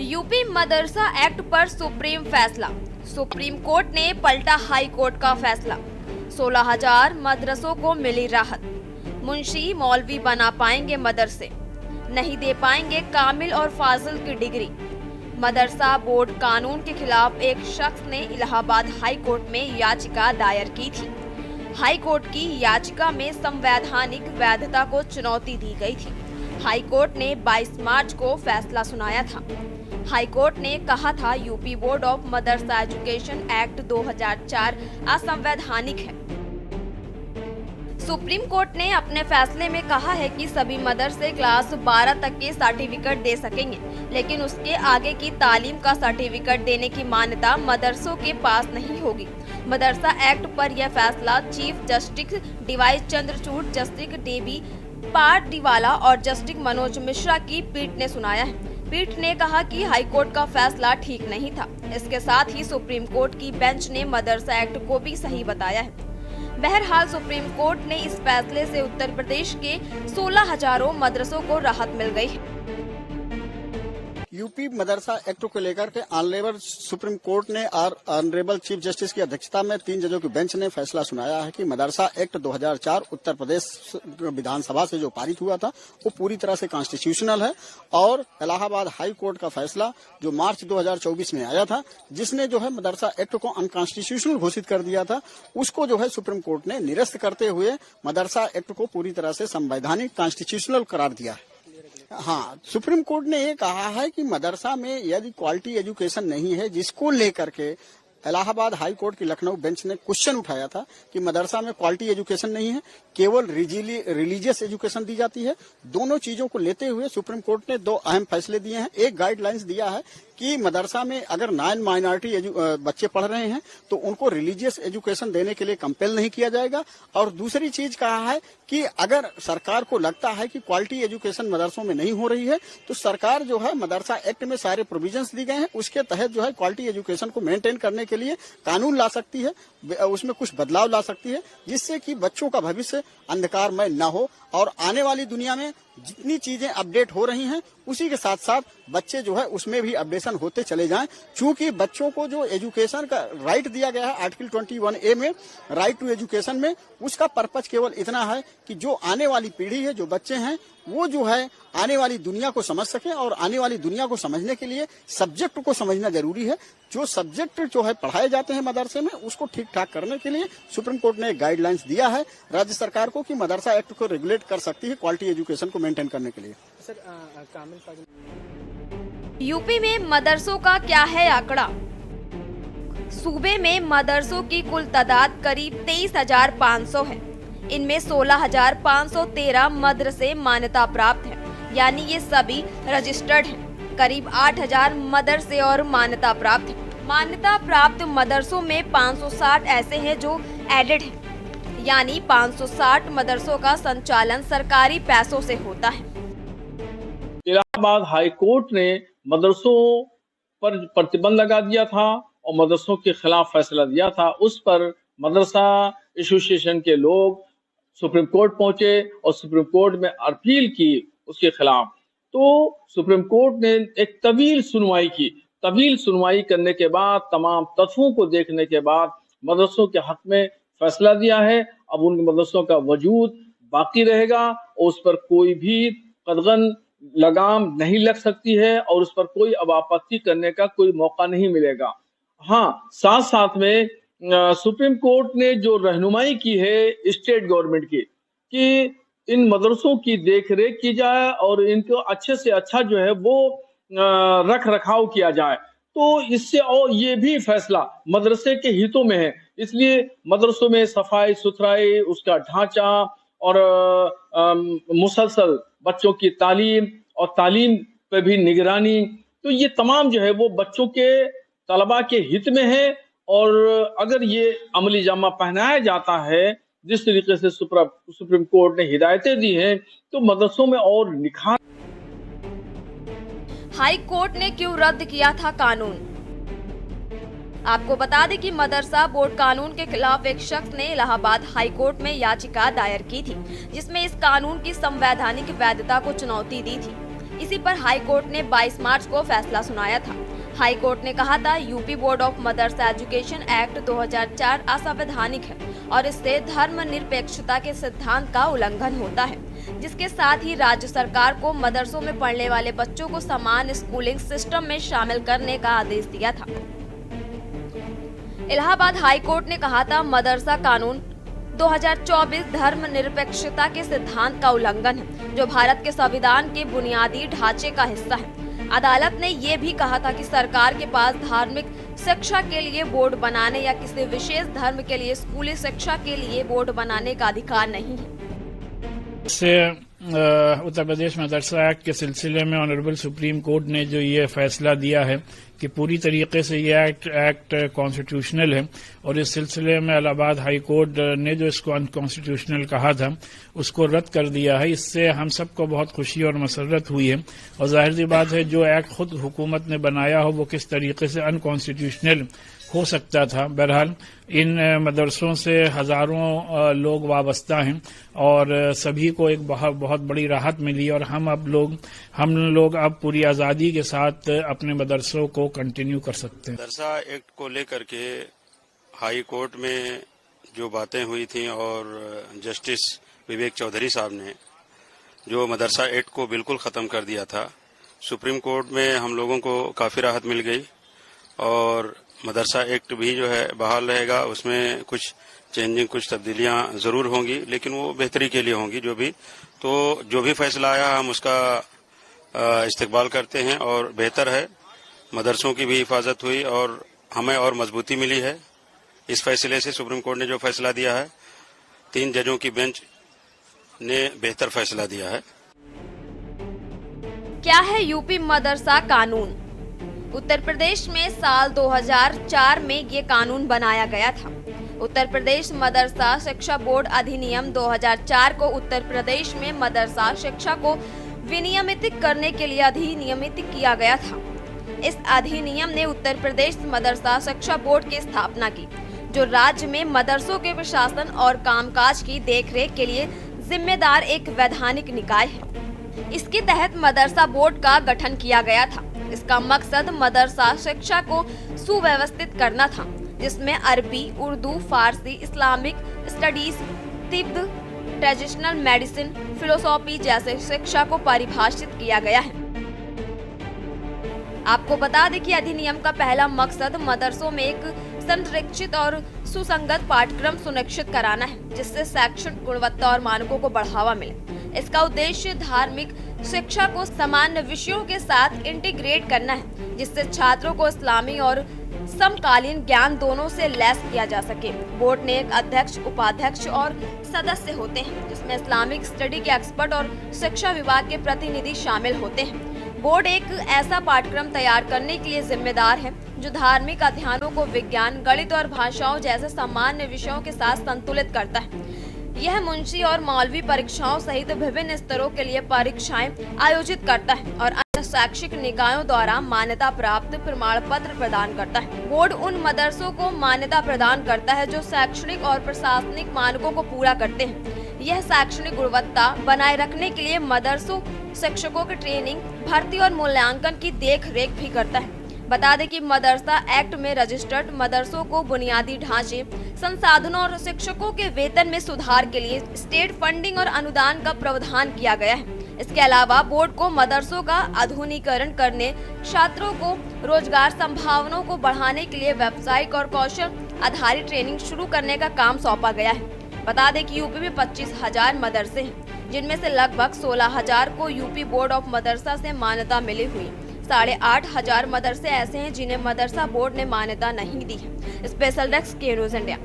UP मदरसा act पर supreme फैसला। Supreme court ने पलटा हाई कोर्ट का फैसला। 16,000 मदरसों को मिली राहत। मुंशी मौलवी बना पाएंगे मदरसे, नहीं दे पाएंगे कामिल और फाजिल की डिग्री। मदरसा बोर्ड कानून के खिलाफ एक शख्स ने इलाहाबाद हाई कोर्ट में याचिका दायर की थी। हाई कोर्ट की याचिका में संवैधानिक वैधता को चुनौती दी गई थी। हाई कोर्ट ने 22 मार्च को फैसला सुनाया था। हाई कोर्ट ने कहा था UP board of Madrasa education act 2004 असंवैधानिक है। सुप्रीम कोर्ट ने अपने फैसले में कहा है कि सभी मदरसे क्लास 12 तक के सर्टिफिकेट दे सकेंगे, लेकिन उसके आगे की तालीम का सर्टिफिकेट देने की मान्यता मदरसों के पास नहीं होगी। मदरसा एक्ट पर यह फैसला chief justice DY Chandrachud, justice डेबी पारदीवाला और जस्टिस मनोज मिश्रा की पीठ ने सुनाया है। पीठ ने कहा कि हाईकोर्ट का फैसला ठीक नहीं था। इसके साथ ही सुप्रीम कोर्ट की बेंच ने मदरसा एक्ट को भी सही बताया है। बहरहाल सुप्रीम कोर्ट ने इस फैसले से उत्तर प्रदेश के 16,000 मदरसों को राहत मिल गई है। यूपी मदरसा एक्ट को लेकर के ऑनरेबल सुप्रीम कोर्ट ने और ऑनरेबल चीफ जस्टिस की अध्यक्षता में 3 जजों की बेंच ने फैसला सुनाया है कि मदरसा एक्ट 2004 उत्तर प्रदेश विधानसभा से जो पारित हुआ था वो पूरी तरह से कॉन्स्टिट्यूशनल है। और इलाहाबाद हाई कोर्ट का फैसला जो मार्च 2024 में आया था, जिसने जो है मदरसा एक्ट को अनकॉन्स्टिट्यूशनल घोषित कर दिया था, उसको जो है सुप्रीम कोर्ट ने निरस्त करते हुए मदरसा एक्ट को पूरी तरह से संवैधानिक कॉन्स्टिट्यूशनल करार दिया है। हाँ, सुप्रीम कोर्ट ने ये कहा है कि मदरसा में यदि क्वालिटी एजुकेशन नहीं है, जिसको लेकर के इलाहाबाद हाई कोर्ट की लखनऊ बेंच ने क्वेश्चन उठाया था कि मदरसा में क्वालिटी एजुकेशन नहीं है, केवल रिलीजियस एजुकेशन दी जाती है। दोनों चीजों को लेते हुए सुप्रीम कोर्ट ने 2 अहम फैसले दिए हैं। एक गाइडलाइंस दिया है कि मदरसा में अगर नॉन माइनॉरिटी बच्चे पढ़ रहे हैं तो उनको रिलीजियस एजुकेशन देने के लिए कंपेल नहीं किया जाएगा। और दूसरी चीज कहा है कि अगर सरकार को लगता है कि क्वालिटी एजुकेशन मदरसों में नहीं हो रही है तो सरकार जो है मदरसा एक्ट में सारे प्रोविजंस दी गए हैं, उसके तहत जो है क्वालिटी एजुकेशन को मेंटेन करने के लिए कानून ला सकती है, उसमें कुछ बदलाव ला सकती है, जिससे कि बच्चों का भविष्य अंधकारमय न हो। और आने वाली दुनिया में जितनी चीजें अपडेट हो रही हैं, उसी के साथ साथ बच्चे जो है उसमें भी अपडेशन होते चले जाएं। चूंकि बच्चों को जो एजुकेशन का राइट दिया गया है आर्टिकल 21A में, राइट टू एजुकेशन में, उसका पर्पज केवल इतना है कि जो आने वाली पीढ़ी है, जो बच्चे हैं, वो जो है आने वाली दुनिया को समझ सके। और आने वाली दुनिया को समझने के लिए सब्जेक्ट को समझना जरूरी है। जो सब्जेक्ट जो है पढ़ाए जाते हैं मदरसे में, उसको ठीक ठाक करने के लिए सुप्रीम कोर्ट ने गाइडलाइंस दिया है राज्य सरकार को कि मदरसा एक्ट को रेगुलेट कर सकती है क्वालिटी एजुकेशन को मेंटेन करने के लिए। यूपी में मदरसों का क्या है आंकड़ा? सूबे में मदरसों की कुल तादाद करीब 23,500 है। इनमें 16,513 मदरसे मान्यता प्राप्त हैं, यानी ये सभी रजिस्टर्ड हैं। करीब 8,000 मदरसे और मान्यता प्राप्त हैं। मान्यता प्राप्त मदरसों में 560 ऐसे हैं जो एडेड हैं, यानी 560 मदरसों का संचालन सरकारी पैसों से होता है। इलाहाबाद हाई कोर्ट ने मदरसों पर प्रतिबंध लगा दिया था और मदरसों के खिलाफ फैसला दिया था। उस पर मदरसा एसोसिएशन के लोग सुप्रीम कोर्ट पहुंचे और सुप्रीम कोर्ट में अपील की उसके खिलाफ। तो सुप्रीम कोर्ट ने एक तवील सुनवाई की। तवील सुनवाई करने के बाद, तमाम तथ्यों को देखने के बाद मदरसों के हक में फैसला दिया है। अब उन मदरसों का वजूद बाकी रहेगा और उस पर कोई भी कदगन लगाम नहीं लग सकती है और उस पर कोई अब आपत्ति करने का कोई मौका नहीं मिलेगा। हाँ, साथ साथ में सुप्रीम कोर्ट ने जो रहनुमाई की है स्टेट गवर्नमेंट की कि इन मदरसों की देखरेख की जाए और इनको अच्छे से अच्छा जो है वो रख रखाव किया जाए, तो इससे और ये भी फैसला मदरसे के हितों में है। इसलिए मदरसों में सफाई सुथराई, उसका ढांचा और मुसलसल बच्चों की तालीम और तालीम पे भी निगरानी, तो ये तमाम जो है वो बच्चों के तलबा के हित में है। और अगर ये अमली जामा पहनाया जाता है जिस तरीके से सुप्रीम कोर्ट ने हिदायतें दी हैं, तो मदरसों में और निखार। हाई कोर्ट ने क्यों रद्द किया था कानून? आपको बता दें कि मदरसा बोर्ड कानून के खिलाफ एक शख्स ने इलाहाबाद हाई कोर्ट में याचिका दायर की थी, जिसमें इस कानून की संवैधानिक वैधता को चुनौती दी थी। इसी पर हाई कोर्ट ने 22 मार्च को फैसला सुनाया था। हाई कोर्ट ने कहा था UP board of Madrasa education act 2004 असंवैधानिक है और इससे धर्मनिरपेक्षता के सिद्धांत का उल्लंघन होता है, जिसके साथ ही राज्य सरकार को मदरसों में पढ़ने वाले बच्चों को समान स्कूलिंग सिस्टम में शामिल करने का आदेश दिया था। इलाहाबाद हाई कोर्ट ने कहा था मदरसा कानून 2024 धर्मनिरपेक्षता के सिद्धांत का उल्लंघन है, जो भारत के संविधान के बुनियादी ढांचे का हिस्सा है। अदालत ने ये भी कहा था कि सरकार के पास धार्मिक शिक्षा के लिए बोर्ड बनाने या किसी विशेष धर्म के लिए स्कूली शिक्षा के लिए बोर्ड बनाने का अधिकार नहीं है। इससे उत्तर प्रदेश मदरसा एक्ट के सिलसिले में ऑनरेबल सुप्रीम कोर्ट ने जो ये फैसला दिया है कि पूरी तरीके से ये एक्ट कॉन्स्टिट्यूशनल है और इस सिलसिले में इलाहाबाद हाई कोर्ट ने जो इसको अनकॉन्स्टिट्यूशनल कहा था उसको रद्द कर दिया है। इससे हम सबको बहुत खुशी और मसरत हुई है और जाहिर सी बात है जो एक्ट खुद हुकूमत ने बनाया हो वो किस तरीके से अनकॉन्स्टिट्यूशनल हो सकता था। बहरहाल इन मदरसों से हजारों लोग वाबस्ता हैं और सभी को एक बहुत बड़ी राहत मिली और हम लोग अब पूरी आज़ादी के साथ अपने मदरसों को कंटिन्यू कर सकते हैं। मदरसा एक्ट को लेकर के हाई कोर्ट में जो बातें हुई थी और जस्टिस विवेक चौधरी साहब ने जो मदरसा एक्ट को बिल्कुल ख़त्म कर दिया था, सुप्रीम कोर्ट में हम लोगों को काफ़ी राहत मिल गई और मदरसा एक्ट भी जो है बहाल रहेगा। उसमें कुछ चेंजिंग, कुछ तब्दीलियां ज़रूर होंगी, लेकिन वो बेहतरी के लिए होंगी। जो भी फैसला आया हम उसका इस्तकबाल करते हैं और बेहतर है। मदरसों की भी हिफाजत हुई और हमें और मजबूती मिली है इस फैसले से। सुप्रीम कोर्ट ने जो फैसला दिया है, 3 जजों की बेंच ने बेहतर फैसला दिया है। क्या है यूपी मदरसा कानून? उत्तर प्रदेश में साल 2004 में ये कानून बनाया गया था। उत्तर प्रदेश मदरसा शिक्षा बोर्ड अधिनियम 2004 को उत्तर प्रदेश में मदरसा शिक्षा को विनियमित करने के लिए अधिनियमित किया गया था। इस अधिनियम ने उत्तर प्रदेश मदरसा शिक्षा बोर्ड की स्थापना की, जो राज्य में मदरसों के प्रशासन और कामकाज की देखरेख के लिए जिम्मेदार एक वैधानिक निकाय है। इसके तहत मदरसा बोर्ड का गठन किया गया था। इसका मकसद मदरसा शिक्षा को सुव्यवस्थित करना था, जिसमें Arabi, Urdu, Farsi, Islamic studies, tibb, traditional medicine, philosophy जैसे शिक्षा को परिभाषित किया गया है। आपको बता दें कि अधिनियम का पहला मकसद मदरसों में एक संरक्षित और सुसंगत पाठ्यक्रम सुनिश्चित कराना है, जिससे शैक्षणिक गुणवत्ता और मानकों को बढ़ावा मिले। इसका उद्देश्य धार्मिक शिक्षा को सामान्य विषयों के साथ इंटीग्रेट करना है, जिससे छात्रों को इस्लामी और समकालीन ज्ञान दोनों से लैस किया जा सके। बोर्ड ने एक अध्यक्ष, उपाध्यक्ष और सदस्य होते हैं, जिसमें इस्लामिक स्टडी के एक्सपर्ट और शिक्षा विभाग के प्रतिनिधि शामिल होते हैं। बोर्ड एक ऐसा पाठ्यक्रम तैयार करने के लिए जिम्मेदार है जो धार्मिक अध्ययनों को विज्ञान, गणित और भाषाओं जैसे सामान्य विषयों के साथ संतुलित करता है। यह मुंशी और मौलवी परीक्षाओं सहित विभिन्न स्तरों के लिए परीक्षाएं आयोजित करता है और अन्य शैक्षिक निकायों द्वारा मान्यता प्राप्त प्रमाण पत्र प्रदान करता है। बोर्ड उन मदरसों को मान्यता प्रदान करता है जो शैक्षणिक और प्रशासनिक मानकों को पूरा करते हैं। यह शैक्षणिक गुणवत्ता बनाए रखने के लिए मदरसों शिक्षकों की ट्रेनिंग, भर्ती और मूल्यांकन की देख रेख भी करता है। बता दें कि मदरसा एक्ट में रजिस्टर्ड मदरसों को बुनियादी ढांचे, संसाधनों और शिक्षकों के वेतन में सुधार के लिए स्टेट फंडिंग और अनुदान का प्रावधान किया गया है। इसके अलावा बोर्ड को मदरसों का आधुनिकीकरण करने, छात्रों को रोजगार संभावनाओं को बढ़ाने के लिए व्यावसायिक और कौशल आधारित ट्रेनिंग शुरू करने का काम सौंपा गया है। बता दें कि यूपी में 25,000 मदरसे हैं, जिनमें से लगभग 16,000 को यूपी बोर्ड ऑफ मदरसा से मान्यता मिली हुई। 8,500 मदरसे ऐसे हैं जिन्हें मदरसा बोर्ड ने मान्यता नहीं दी है। स्पेशल डेस्क के न्यूज़ इंडिया।